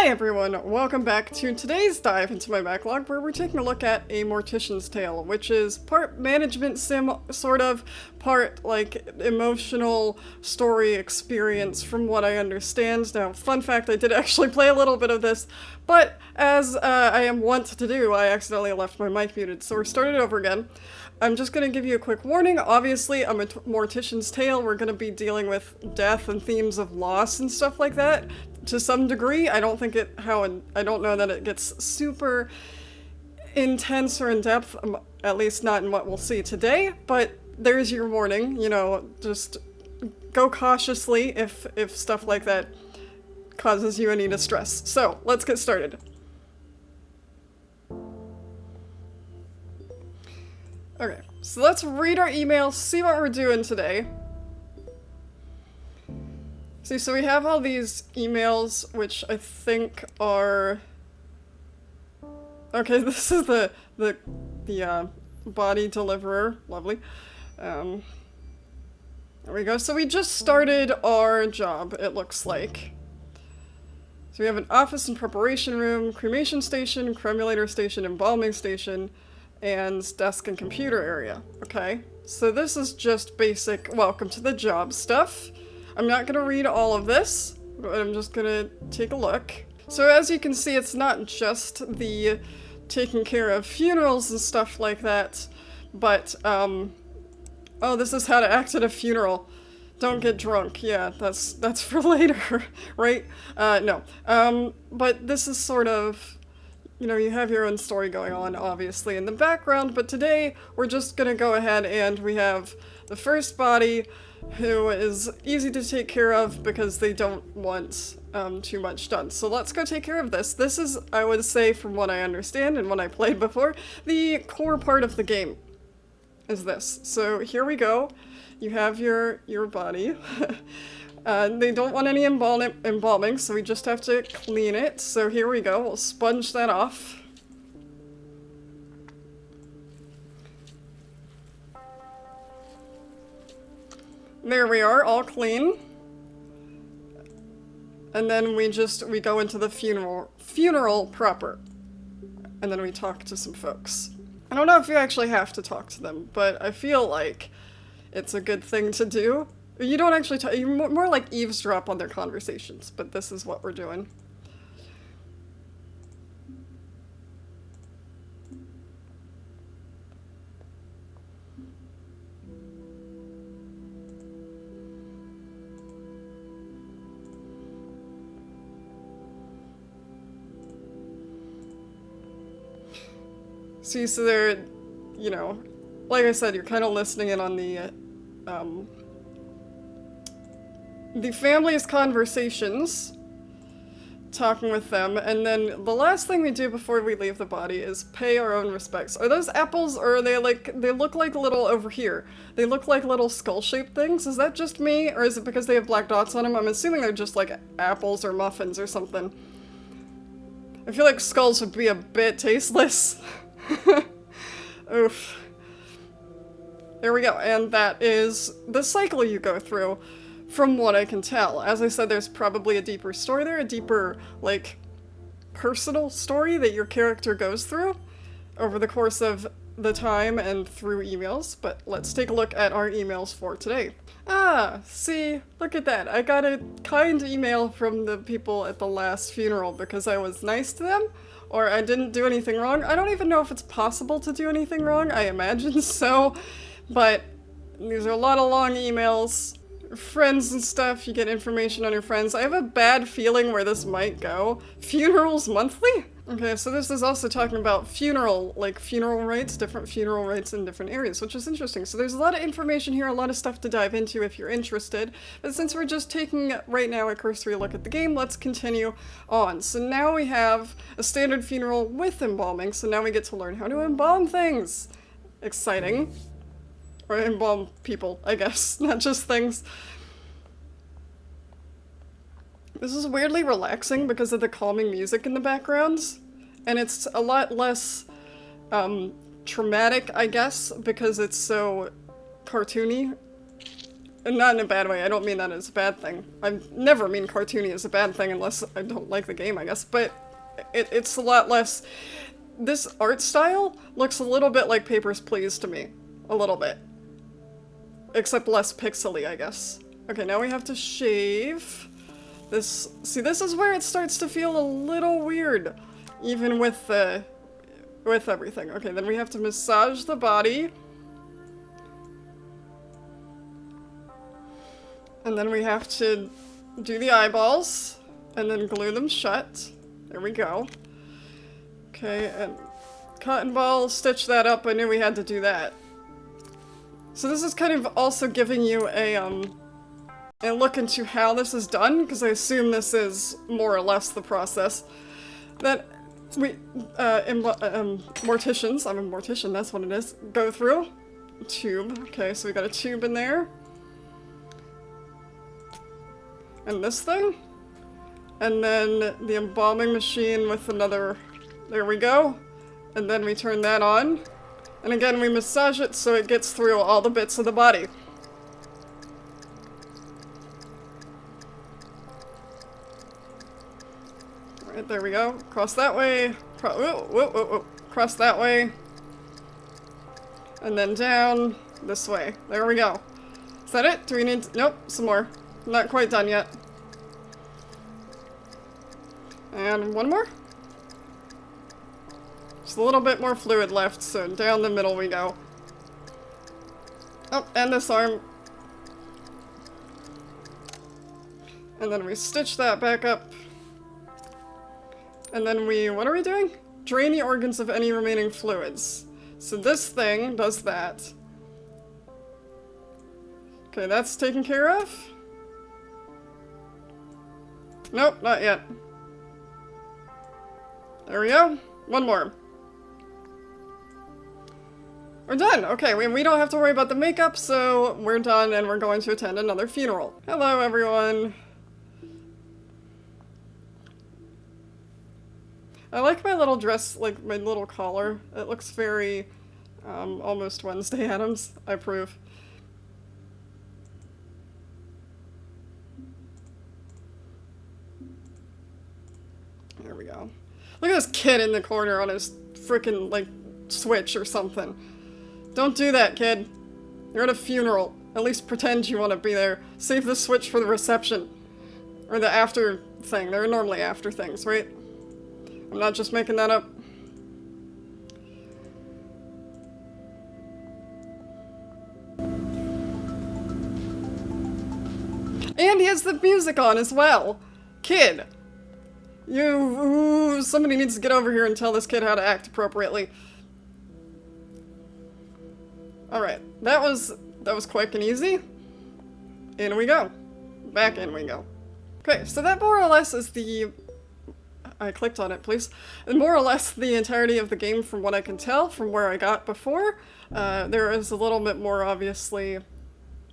Hi everyone, welcome back to today's dive into my backlog where we're taking a look at A Mortician's Tale, which is part management sim, sort of, part like emotional story experience from what I understand. Now, fun fact, I did actually play a little bit of this, but as I am wont to do, I accidentally left my mic muted, so we're starting over again. I'm just going to give you a quick warning. Obviously, a Mortician's Tale, we're going to be dealing with death and themes of loss and stuff like that. To some degree, I don't know that it gets super intense or in-depth, at least not in what we'll see today, but there's your warning, you know, just go cautiously if stuff like that causes you any distress. So, let's get started. Okay, so let's read our emails, see what we're doing today. See, so we have all these emails, which I think are... Okay, this is the body deliverer. Lovely. There we go. So we just started our job, it looks like. So we have an office and preparation room, cremation station, cremulator station, embalming station, and desk and computer area. Okay, so this is just basic welcome to the job stuff. I'm not going to read all of this, but I'm just going to take a look. So as you can see, it's not just the taking care of funerals and stuff like that, but, oh, this is how to act at a funeral. Don't get drunk. Yeah, that's for later, right? No. But this is sort of, you know, you have your own story going on, obviously, in the background, but today we're just going to go ahead and we have the first body, who is easy to take care of because they don't want too much done. So let's go take care of this. This is, I would say, from what I understand and what I played before, the core part of the game is this. So here we go. You have your body. They don't want any embalming, so we just have to clean it. So here we go. We'll sponge that off. There we are, all clean. And then we go into the funeral proper. And then we talk to some folks. I don't know if you actually have to talk to them, but I feel like it's a good thing to do. You don't actually talk, you more like eavesdrop on their conversations, but this is what we're doing. See, so they're, you know, like I said, you're kind of listening in on the family's conversations, talking with them, and then the last thing we do before we leave the body is pay our own respects. Are those apples, or are they like, they look like little, over here, they look like little skull-shaped things? Is that just me, or is it because they have black dots on them? I'm assuming they're just like apples or muffins or something. I feel like skulls would be a bit tasteless. Oof. There we go, and that is the cycle you go through, from what I can tell. As I said, there's probably a deeper story there, a deeper, like, personal story that your character goes through over the course of the time and through emails, but let's take a look at our emails for today. Ah, see, look at that. I got a kind email from the people at the last funeral because I was nice to them, or I didn't do anything wrong. I don't even know if it's possible to do anything wrong. I imagine so, but these are a lot of long emails. Friends and stuff, you get information on your friends. I have a bad feeling where this might go. Funerals monthly? Okay, so this is also talking about funeral rites, different funeral rites in different areas, which is interesting. So there's a lot of information here, a lot of stuff to dive into if you're interested. But since we're just taking, right now, a cursory look at the game, let's continue on. So now we have a standard funeral with embalming, so now we get to learn how to embalm things. Exciting. Or embalm people, I guess, not just things. This is weirdly relaxing because of the calming music in the background, and it's a lot less traumatic, I guess, because it's so cartoony. And not in a bad way, I don't mean that as a bad thing. I never mean cartoony as a bad thing unless I don't like the game, I guess, but it's a lot less... This art style looks a little bit like Papers, Please to me. A little bit. Except less pixely, I guess. Okay, now we have to shave. This... See, this is where it starts to feel a little weird. Even with everything. Okay, then we have to massage the body. And then we have to do the eyeballs, and then glue them shut. There we go. Okay, and cotton ball, stitch that up. I knew we had to do that. So this is kind of also giving you a look into how this is done, because I assume this is more or less the process that we, morticians, I'm a mortician, that's what it is, go through. Tube. Okay, so we got a tube in there. And this thing. And then the embalming machine with another... There we go. And then we turn that on. And again, we massage it so it gets through all the bits of the body. Alright, there we go. Cross that way. Cross that way. And then down this way. There we go. Is that it? Do we need to... Nope, some more. Not quite done yet. And one more? Just a little bit more fluid left, so down the middle we go. Oh, and this arm. And then we stitch that back up. And then we... What are we doing? Drain the organs of any remaining fluids. So this thing does that. Okay, that's taken care of. Nope, not yet. There we go. One more. We're done! Okay, we don't have to worry about the makeup, so we're done and we're going to attend another funeral. Hello, everyone. I like my little dress, like my little collar. It looks very, almost Wednesday Addams. I approve. There we go. Look at this kid in the corner on his frickin', like, Switch or something. Don't do that, kid. You're at a funeral. At least pretend you want to be there. Save the Switch for the reception. Or the after thing. There are normally after things, right? I'm not just making that up. And he has the music on as well. Kid. Somebody needs to get over here and tell this kid how to act appropriately. Alright, that was quick and easy. In we go. Back in we go. Okay, so that more or less is the... I clicked on it, please. And more or less the entirety of the game from what I can tell, from where I got before. There is a little bit more, obviously...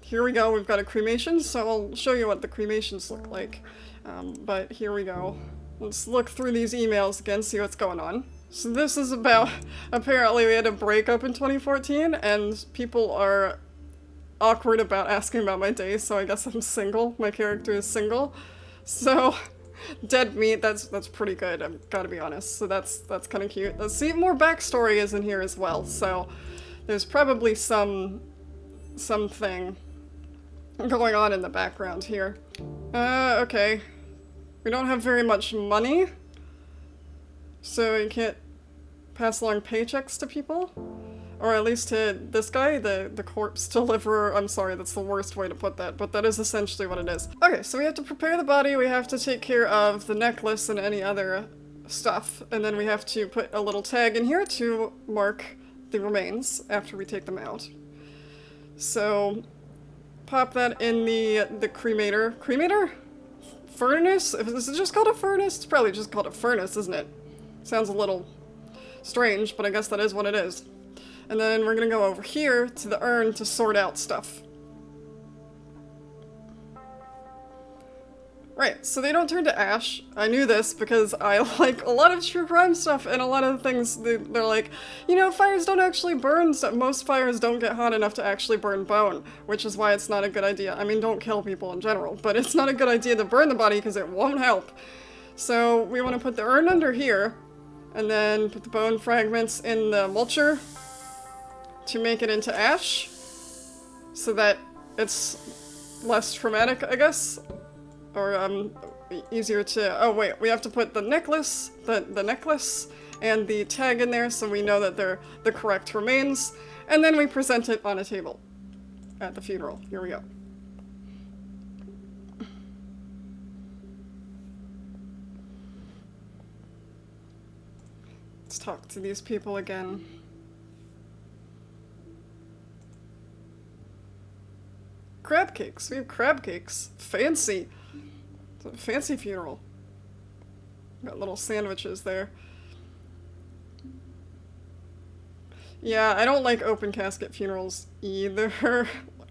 Here we go, we've got a cremation, so I'll show you what the cremations look like. But here we go. Let's look through these emails again, see what's going on. So this is about, apparently we had a breakup in 2014, and people are awkward about asking about my day, so I guess I'm single. My character is single. So, dead meat, that's pretty good, I've gotta be honest. So that's kind of cute. Let's see, more backstory is in here as well, so there's probably something going on in the background here. Okay. We don't have very much money, so we can't pass along paychecks to people. Or at least to this guy, the corpse deliverer. I'm sorry, that's the worst way to put that, but that is essentially what it is. Okay, so we have to prepare the body, we have to take care of the necklace and any other stuff, and then we have to put a little tag in here to mark the remains after we take them out. So, pop that in the cremator. Cremator? Furnace? Is it just called a furnace? It's probably just called a furnace, isn't it? Sounds a little strange, but I guess that is what it is. And then we're gonna go over here to the urn to sort out stuff. Right, so they don't turn to ash. I knew this because I like a lot of true crime stuff and a lot of things, they're like, you know, fires don't actually burn, so most fires don't get hot enough to actually burn bone, which is why it's not a good idea. I mean, don't kill people in general, but it's not a good idea to burn the body because it won't help. So we want to put the urn under here, and then put the bone fragments in the mulcher to make it into ash, so that it's less traumatic, I guess. Or, easier to... Oh, wait, we have to put the necklace, the necklace, and the tag in there so we know that they're the correct remains, and then we present it on a table at the funeral. Here we go. Let's talk to these people again. Crab cakes. We have crab cakes. Fancy. It's a fancy funeral. Got little sandwiches there. Yeah, I don't like open casket funerals either.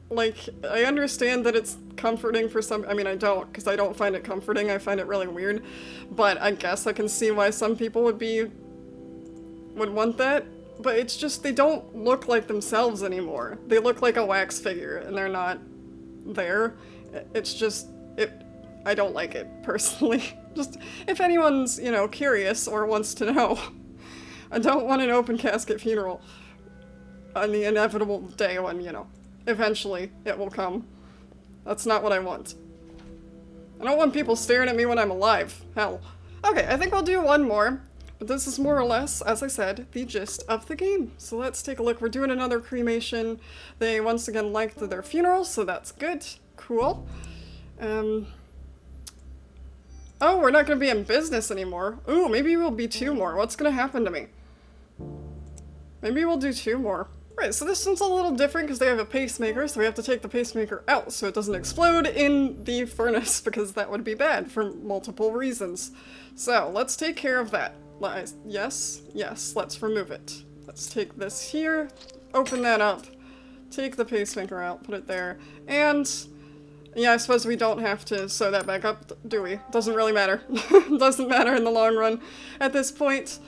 Like, I understand that it's comforting for some- I mean, I don't, because I don't find it comforting. I find it really weird. But I guess I can see why some people would want that. But it's just, they don't look like themselves anymore. They look like a wax figure, and they're not there. It's just, I don't like it, personally. Just, if anyone's, you know, curious or wants to know, I don't want an open casket funeral on the inevitable day when, you know, eventually it will come. That's not what I want. I don't want people staring at me when I'm alive. Hell. Okay, I think we'll do one more. But this is more or less, as I said, the gist of the game. So let's take a look. We're doing another cremation. They once again liked their funeral, so that's good. Cool. Oh, we're not going to be in business anymore. Ooh, maybe we'll be 2 more. What's going to happen to me? Maybe we'll do 2 more. Right, so this one's a little different because they have a pacemaker, so we have to take the pacemaker out so it doesn't explode in the furnace, because that would be bad for multiple reasons. So, let's take care of that. Yes, let's remove it. Let's take this here, open that up, take the pacemaker out, put it there, and yeah, I suppose we don't have to sew that back up, do we? Doesn't really matter. Doesn't matter in the long run at this point.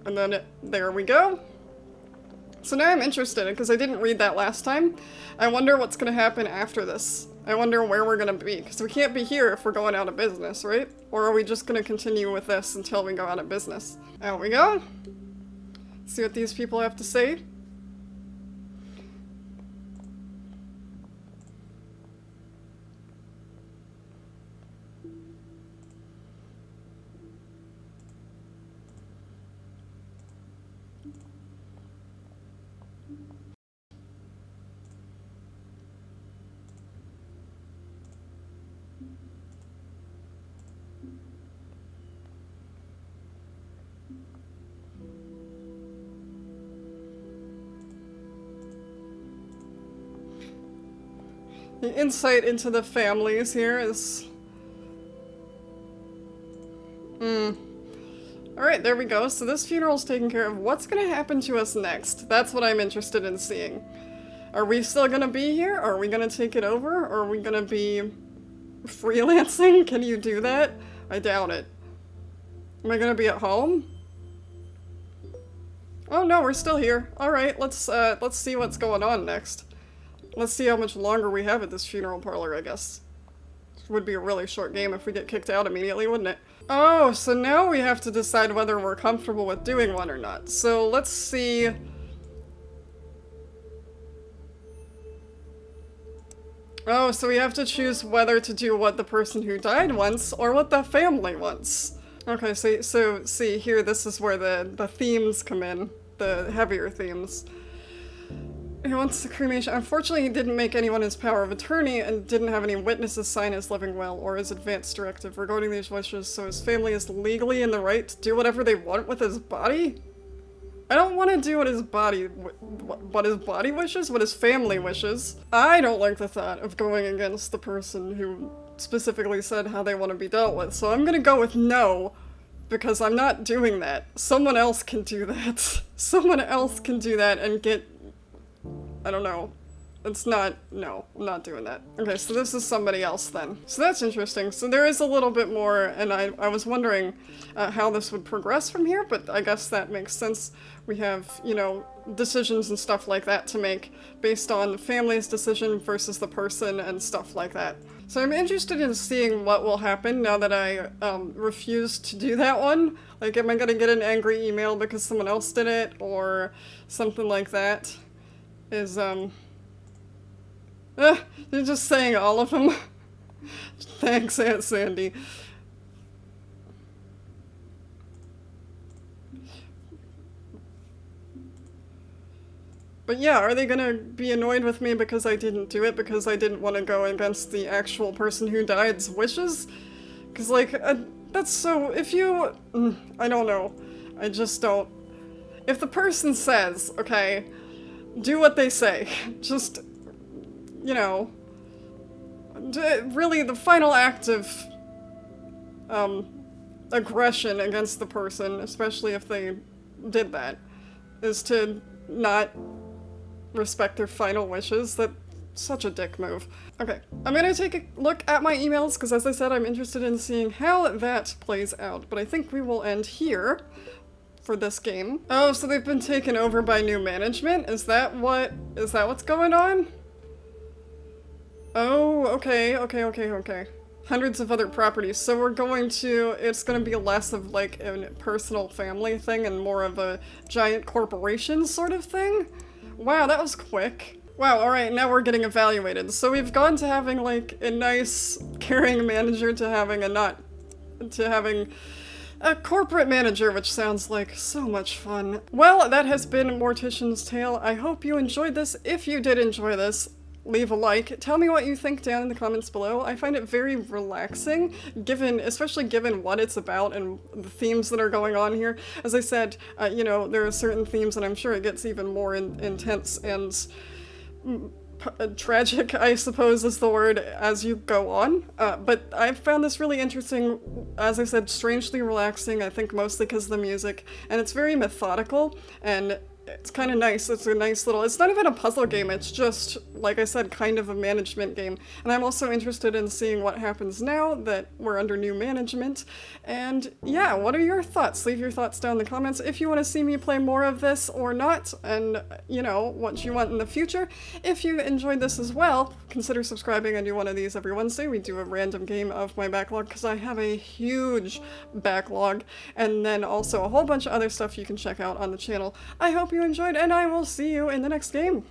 And then there we go. So now I'm interested, because I didn't read that last time. I wonder what's going to happen after this. I wonder where we're going to be, because we can't be here if we're going out of business, right? Or are we just going to continue with this until we go out of business? Out we go. See what these people have to say. The insight into the families here is... Alright, there we go. So this funeral's taken care of. What's gonna happen to us next? That's what I'm interested in seeing. Are we still gonna be here? Are we gonna take it over? Or are we gonna be freelancing? Can you do that? I doubt it. Am I gonna be at home? Oh no, we're still here. Alright, let's see what's going on next. Let's see how much longer we have at this funeral parlor, I guess. It would be a really short game if we get kicked out immediately, wouldn't it? Oh, so now we have to decide whether we're comfortable with doing one or not. So let's see. Oh, so we have to choose whether to do what the person who died wants or what the family wants. Okay, so see here, this is where the themes come in, the heavier themes. He wants the cremation. Unfortunately, he didn't make anyone his power of attorney and didn't have any witnesses sign his living will or his advance directive regarding these wishes, so his family is legally in the right to do whatever they want with his body? I don't want to do what his body wishes, what his family wishes. I don't like the thought of going against the person who specifically said how they want to be dealt with, so I'm gonna go with no, because I'm not doing that. Someone else can do that. Someone else can do that and get, I don't know, It's not, no, I'm not doing that. Okay, so this is somebody else then. So that's interesting. So there is a little bit more, and I was wondering how this would progress from here, but I guess that makes sense. We have, you know, decisions and stuff like that to make based on the family's decision versus the person and stuff like that. So I'm interested in seeing what will happen now that I refused to do that one. Like, am I gonna get an angry email because someone else did it, or something like that? They're just saying all of them. Thanks, Aunt Sandy. But yeah, are they gonna be annoyed with me because I didn't do it, because I didn't want to go against the actual person who died's wishes? Because, like, that's so... If you... I don't know. I just don't... If the person says, okay, do what they say, just, you know, really the final act of aggression against the person, especially if they did that, is to not respect their final wishes. That's such a dick move. Okay, I'm gonna take a look at my emails, because as I said, I'm interested in seeing how that plays out, but I think we will end here for this game. Oh, so they've been taken over by new management? Is that what's going on? Oh, okay. Hundreds of other properties. So it's gonna be less of like a personal family thing and more of a giant corporation sort of thing? Wow, that was quick. Wow, alright, now we're getting evaluated. So we've gone to having like a nice, caring manager to having a corporate manager, which sounds like so much fun. Well, that has been Mortician's Tale. I hope you enjoyed this. If you did enjoy this, leave a like. Tell me what you think down in the comments below. I find it very relaxing, especially given what it's about and the themes that are going on here. As I said, you know, there are certain themes, and I'm sure it gets even more intense and tragic, I suppose is the word, as you go on. But I found this really interesting, as I said, strangely relaxing, I think mostly because of the music, and it's very methodical, and it's kind of nice. It's a nice little... It's not even a puzzle game, it's just, like I said, kind of a management game. And I'm also interested in seeing what happens now that we're under new management. And yeah, what are your thoughts? Leave your thoughts down in the comments if you want to see me play more of this or not, and, you know, what you want in the future. If you enjoyed this as well, consider subscribing. I do one of these every Wednesday. We do a random game of my backlog, because I have a huge backlog, and then also a whole bunch of other stuff you can check out on the channel. I hope you enjoyed, and I will see you in the next game.